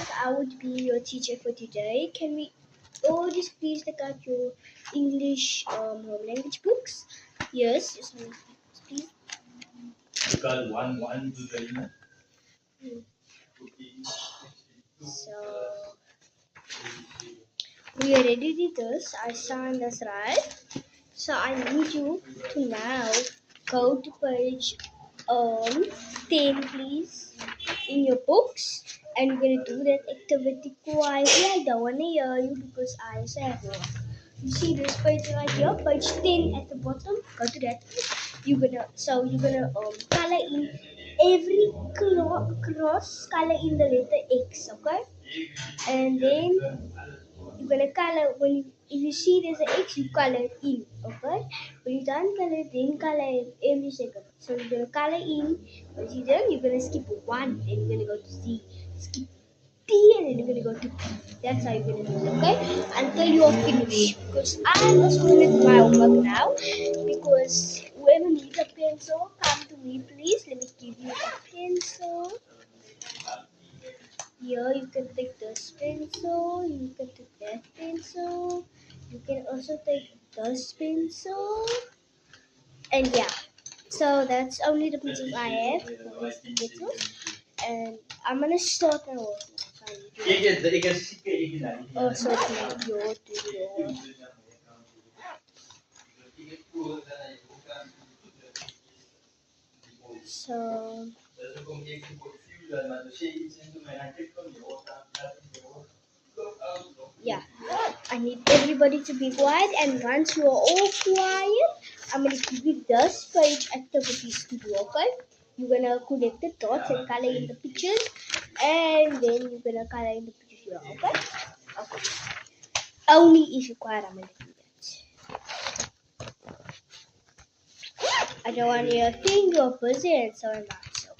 Mark. I would be your teacher for today. Can we all just please take out your English home language books? Yes, just please. Because one to the So we already did this. I signed this, right? So I need you to now go to page 10, please, in your books, and we're gonna do that activity quietly. I don't wanna hear you because I also have work. You see this page right here, page 10 at the bottom. Go to that. You're gonna color in every cross color in the letter X, okay? And then you're gonna color if you see there's an X, you color it in, okay? When you done color it, then color it every second. So you're gonna color in. Once you done, you're gonna skip one, then you're gonna go to Z, skip T, and then you're gonna go to P. That's how you're gonna do it, okay? Until you're finished. Because I'm also gonna do my homework now. Because whoever needs a pencil, come to me, please. Let me give you a pencil. Here you can take this pencil, you can take that pencil, you can also take this pencil, and yeah. So that's only the pencils I have for these pencils, and I'm gonna start my work now. So your so yeah, I need everybody to be quiet, and once you are all quiet, I'm gonna give you this page activities to do, okay? You're gonna connect the dots and color in the pictures, and then you're gonna color in the pictures here, okay? Okay. Only if you're quiet, I'm gonna do that. I don't want you to think you're busy, and so am I. So.